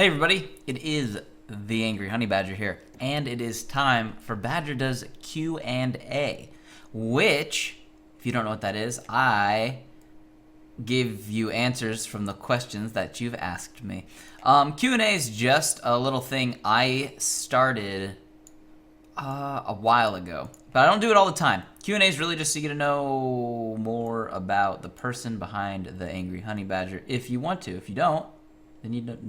Hey everybody, it is the Angry Honey Badger here, and it is time for Badger Does Q&A, which, if you don't know what that is, I give you answers from the questions that you've asked me. Q&A is just a little thing I started a while ago, but I don't do it all the time. Q&A is really just so you get to know more about the person behind the Angry Honey Badger if you want to. If you don't, then you don't,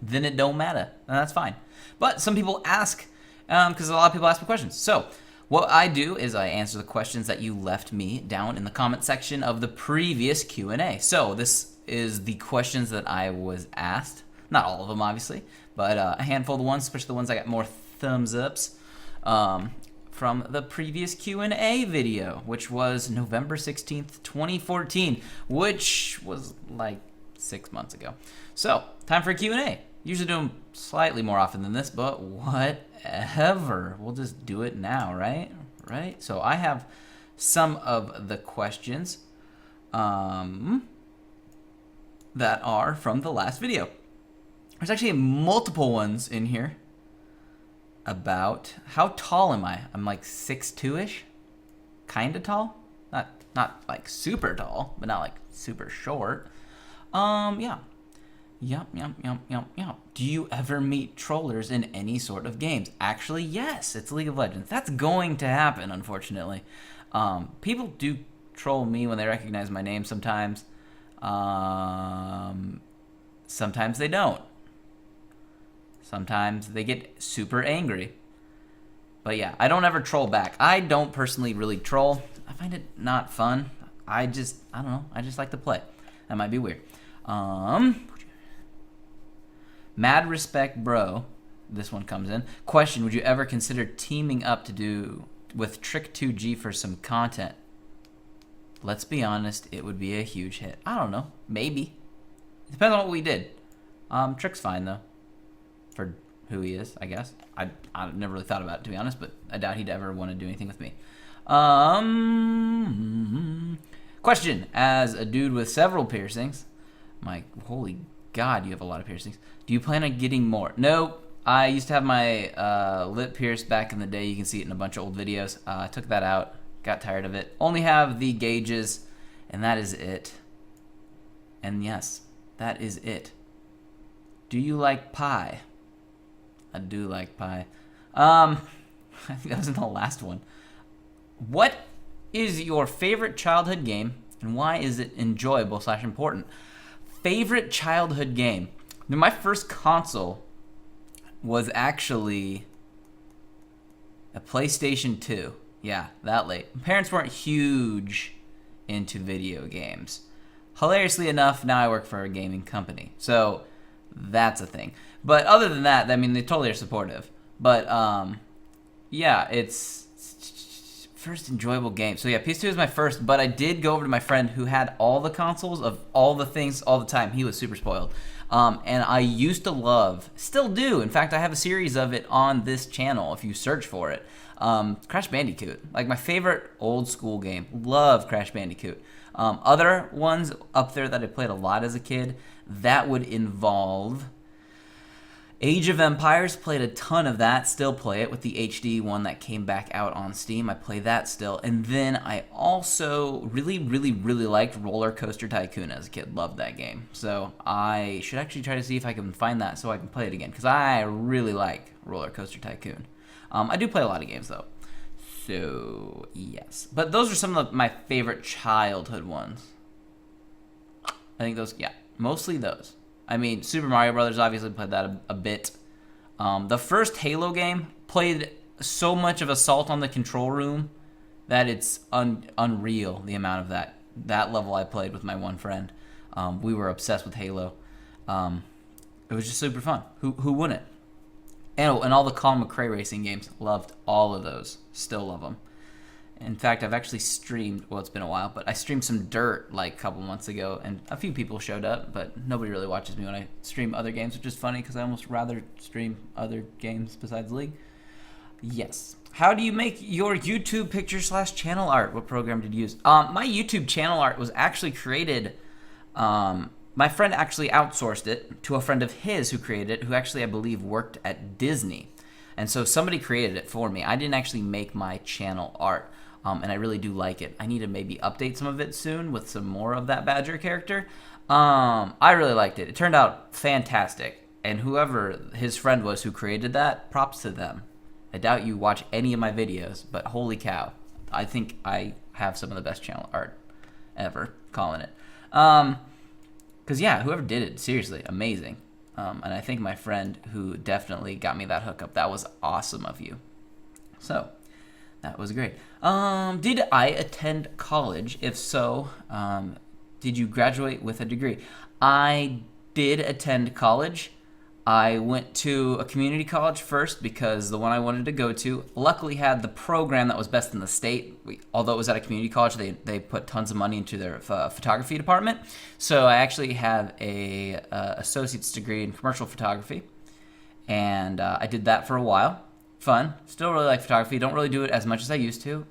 then it don't matter, and that's fine. But some people ask, because a lot of people ask me questions. So what I do is I answer the questions that you left me down in the comment section of the previous Q&A. So this is the questions that I was asked. Not all of them, obviously, but a handful of the ones, especially the ones I got more thumbs ups from the previous Q&A video, which was November 16th, 2014, which was like 6 months ago. So, time for a Q&A. Usually do them slightly more often than this, but whatever. We'll just do it now, right? Right? So, I have some of the questions that are from the last video. There's actually multiple ones in here about how tall am I? I'm like 6'2"-ish. Kind of tall. Not like super tall, but not like super short. Yeah. Yup. Do you ever meet trollers in any sort of games? Actually, yes, it's League of Legends. That's going to happen, unfortunately. People do troll me when they recognize my name sometimes. Sometimes they don't. Sometimes they get super angry. But yeah, I don't ever troll back. I don't personally really troll. I find it not fun. I don't know. I just like to play. That might be weird. Mad respect, bro. This one comes in. Question: would you ever consider teaming up to do with Trick2G for some content? Let's be honest, it would be a huge hit. I don't know. Maybe. It depends on what we did. Trick's fine though. For who he is, I guess. I never really thought about it, to be honest, but I doubt he'd ever want to do anything with me. Question: as a dude with several piercings, holy God, you have a lot of piercings. Do you plan on getting more? No, I used to have my lip pierced back in the day. You can see it in a bunch of old videos. I took that out, got tired of it. Only have the gauges, and that is it. And yes, that is it. Do you like pie? I do like pie. I think that was in the last one. What is your favorite childhood game, and why is it enjoyable/important? Favorite childhood game. Now, my first console was actually a PlayStation 2. Yeah, that late. My parents weren't huge into video games. Hilariously enough, now I work for a gaming company. So that's a thing. But other than that, I mean, they totally are supportive. But yeah, it's first enjoyable game. So yeah, PS2 is my first, but I did go over to my friend who had all the consoles of all the things all the time. He was super spoiled. And I used to love, still do. In fact, I have a series of it on this channel if you search for it. Crash Bandicoot, like my favorite old school game. Love Crash Bandicoot. Other ones up there that I played a lot as a kid, that would involve Age of Empires. Played a ton of that, still play it with the HD one that came back out on Steam. I play that still. And then I also really liked Roller Coaster Tycoon as a kid. Loved that game. So I should actually try to see if I can find that so I can play it again, because I really like Roller Coaster Tycoon. I do play a lot of games though. So yes. But those are some of my favorite childhood ones. I think those, yeah, mostly those. I mean, Super Mario Brothers, obviously played that a bit. The first Halo game, played so much of Assault on the Control Room that it's unreal, the amount of that level I played with my one friend. We were obsessed with Halo. It was just super fun. Who wouldn't? And all the Colin McRae racing games, loved all of those. Still love them. In fact, I've actually streamed, well, it's been a while, but I streamed some Dirt like a couple months ago, and a few people showed up, but nobody really watches me when I stream other games, which is funny because I almost rather stream other games besides League. Yes. How do you make your YouTube picture/channel art? What program did you use? My YouTube channel art was actually created my friend actually outsourced it to a friend of his who created it, who actually, I believe, worked at Disney. And so somebody created it for me. I didn't actually make my channel art, and I really do like it. I need to maybe update some of it soon with some more of that Badger character. I really liked it. It turned out fantastic. And whoever his friend was who created that, props to them. I doubt you watch any of my videos, but holy cow. I think I have some of the best channel art ever, calling it. Because, yeah, whoever did it, seriously, amazing. And I think my friend who definitely got me that hookup, that was awesome of you. So, that was great. Did I attend college? If so, did you graduate with a degree? I did attend college. I went to a community college first because the one I wanted to go to luckily had the program that was best in the state. Although it was at a community college, they put tons of money into their photography department. So I actually have a associate's degree in commercial photography, and I did that for a while. Fun. Still really like photography. Don't really do it as much as I used to,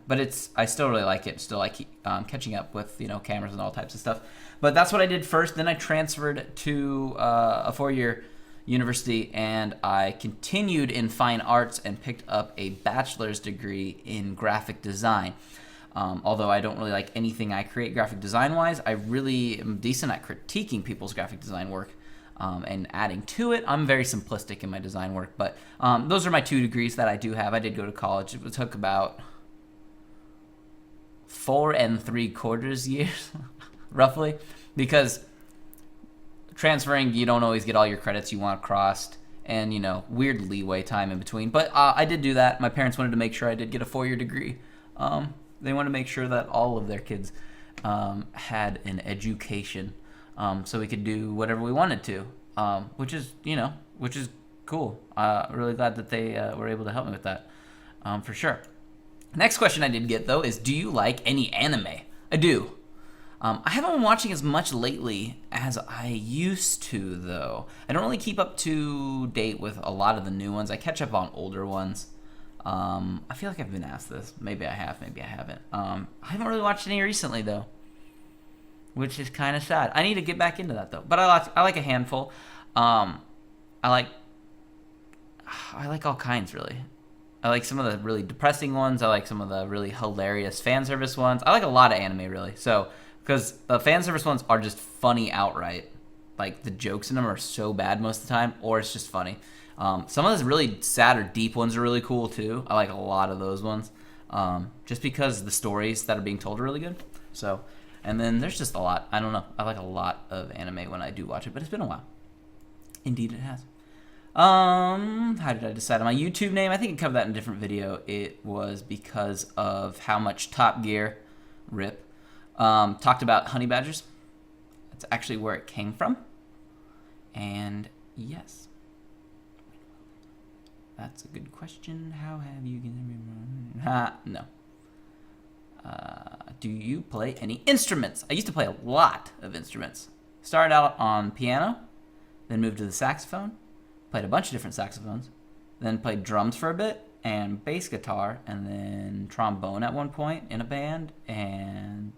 but I still really like it. Still like catching up with cameras and all types of stuff. But that's what I did first. Then I transferred to a 4-year university, and I continued in fine arts and picked up a bachelor's degree in graphic design. Although I don't really like anything I create graphic design wise, I really am decent at critiquing people's graphic design work and adding to it. I'm very simplistic in my design work, but those are my 2 degrees that I do have. I did go to college. It took about 4 3/4 years roughly, because transferring, you don't always get all your credits you want crossed, and weird leeway time in between. But I did do that. My parents wanted to make sure I did get a 4-year degree. They wanted to make sure that all of their kids had an education, so we could do whatever we wanted to, which is cool. Really glad that they were able to help me with that, for sure. Next question I did get though is, do you like any anime? I do. I haven't been watching as much lately as I used to, though. I don't really keep up to date with a lot of the new ones. I catch up on older ones. I feel like I've been asked this. Maybe I have, maybe I haven't. I haven't really watched any recently, though, which is kind of sad. I need to get back into that, though. But I like a handful. I like all kinds, really. I like some of the really depressing ones. I like some of the really hilarious fan service ones. I like a lot of anime, really. Because the fan service ones are just funny outright. Like, the jokes in them are so bad most of the time, or it's just funny. Some of those really sad or deep ones are really cool, too. I like a lot of those ones. Just because the stories that are being told are really good. So, and then there's just a lot. I don't know. I like a lot of anime when I do watch it, but it's been a while. Indeed it has. How did I decide on my YouTube name? I think I covered that in a different video. It was because of how much Top Gear, RIP, talked about honey badgers. That's actually where it came from. And yes, that's a good question. How have you no. Do you play any instruments? I used to play a lot of instruments. Started out on piano, then moved to the saxophone, played a bunch of different saxophones, then played drums for a bit, and bass guitar, and then trombone at one point in a band, and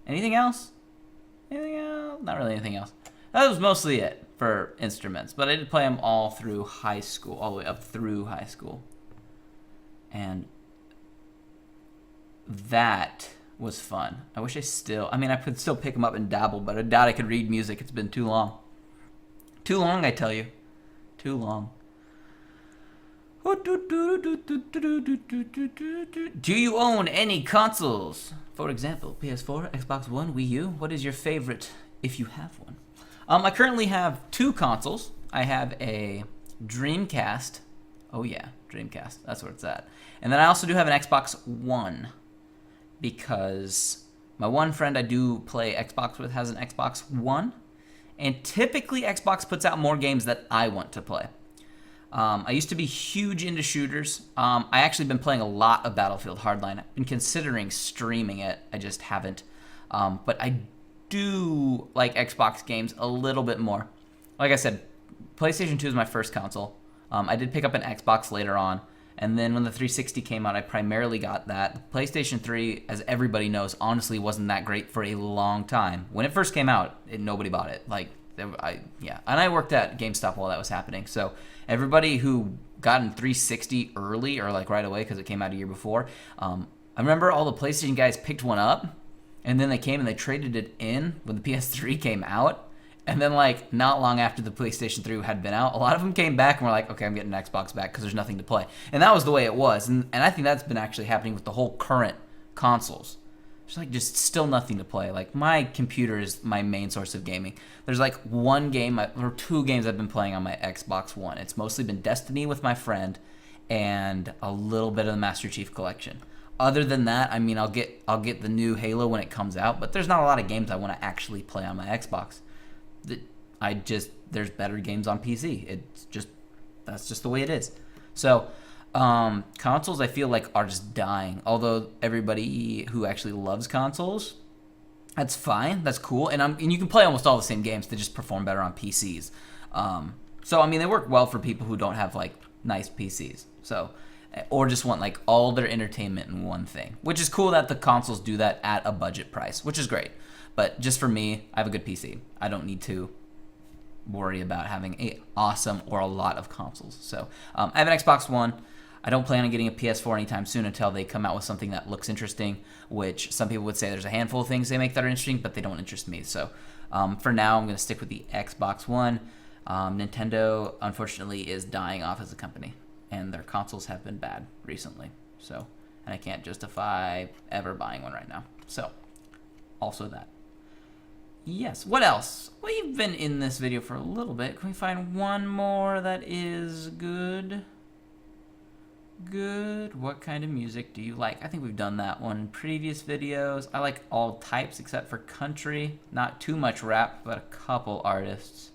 anything else? Anything else? Not really anything else. That was mostly it for instruments, but I did play them all through high school, all the way up through high school. And that was fun. I wish I could still pick them up and dabble, but I doubt I could read music. It's been too long. Too long, I tell you. Too long. Do you own any consoles? For example, PS4, Xbox One, Wii U. What is your favorite, if you have one? I currently have 2 consoles. I have a Dreamcast. Oh yeah, Dreamcast. That's where it's at. And then I also do have an Xbox One, because my one friend I do play Xbox with has an Xbox One. And typically Xbox puts out more games that I want to play. I used to be huge into shooters. I actually been playing a lot of Battlefield Hardline. I've been considering streaming it. I just haven't. But I do like Xbox games a little bit more. Like I said, PlayStation 2 is my first console. I did pick up an Xbox later on, And then when the 360 came out, I primarily got that. The PlayStation 3, as everybody knows, honestly wasn't that great for a long time. When it first came out, nobody bought it. And I worked at GameStop while that was happening. So everybody who got in 360 early or like right away because it came out a year before, I remember all the PlayStation guys picked one up, and then they came and they traded it in when the PS3 came out. And then, like, not long after the PlayStation 3 had been out, a lot of them came back and were like, okay, I'm getting an Xbox back because there's nothing to play. And that was the way it was. And I think that's been actually happening with the whole current consoles. There's, like, just still nothing to play. Like, my computer is my main source of gaming. There's, like, one game or two games I've been playing on my Xbox One. It's mostly been Destiny with my friend and a little bit of the Master Chief Collection. Other than that, I mean, I'll get the new Halo when it comes out, but there's not a lot of games I want to actually play on my Xbox. There's better games on PC. That's just the way it is. So consoles I feel like are just dying. Although everybody who actually loves consoles, that's fine, that's cool, and you can play almost all the same games. They just perform better on PCs. So I mean, they work well for people who don't have like nice PCs. So or just want like all their entertainment in one thing, which is cool that the consoles do that at a budget price, which is great. But just for me, I have a good PC. I don't need to worry about having a awesome or a lot of consoles. So I have an Xbox One. I don't plan on getting a PS4 anytime soon until they come out with something that looks interesting, which some people would say there's a handful of things they make that are interesting, but they don't interest me. So for now, I'm going to stick with the Xbox One. Nintendo, unfortunately, is dying off as a company, and their consoles have been bad recently. So, and I can't justify ever buying one right now. So, also that. Yes, what else? We've been in this video for a little bit. Can we find one more that is good? Good. What kind of music do you like? I think we've done that one in previous videos. I like all types except for country. Not too much rap, but a couple artists.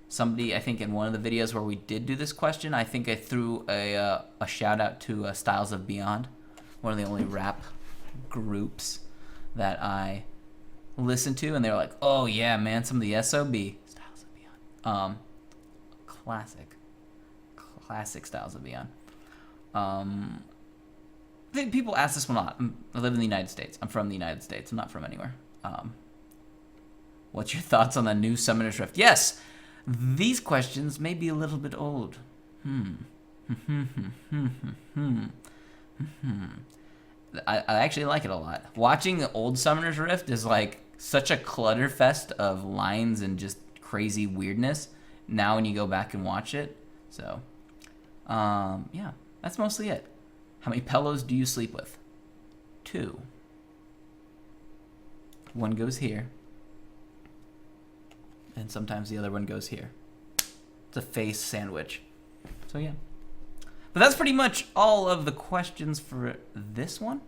Somebody, I think in one of the videos where we did do this question, I think I threw a shout out to Styles of Beyond, one of the only rap groups that I listen to, and they were like, oh yeah, man, some of the SOB Styles of Beyond, classic Styles of Beyond. I think people ask this one a lot. I live in the United States. I'm from the United States. I'm not from anywhere. What's your thoughts on the new Summoner's Rift? Yes, these questions may be a little bit old. I actually like it a lot. Watching the old Summoner's Rift is like such a clutter fest of lines and just crazy weirdness now when you go back and watch it. So, yeah, that's mostly it. How many pillows do you sleep with? 2. One goes here, and sometimes the other one goes here. It's a face sandwich. So, yeah. But that's pretty much all of the questions for this one.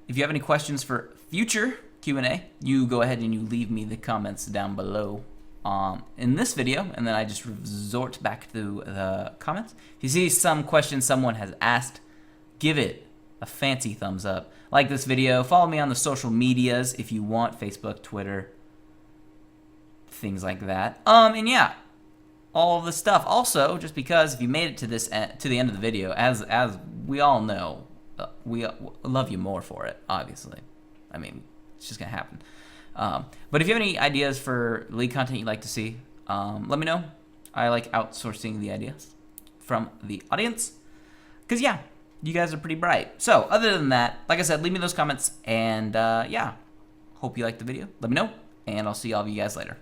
If you have any questions for future Q&A, you go ahead and you leave me the comments down below in this video, and then I just resort back to the comments. If you see some question someone has asked, give it a fancy thumbs up. Like this video. Follow me on the social medias if you want, Facebook, Twitter, things like that. And yeah, all of the stuff. Also, just because if you made it to the end of the video, as we all know, we love you more for it, obviously. I mean, it's just gonna happen. But if you have any ideas for league content you'd like to see, let me know. I like outsourcing the ideas from the audience, because yeah, you guys are pretty bright. So other than that, like I said, leave me those comments, and yeah, hope you liked the video. Let me know, and I'll see all of you guys later.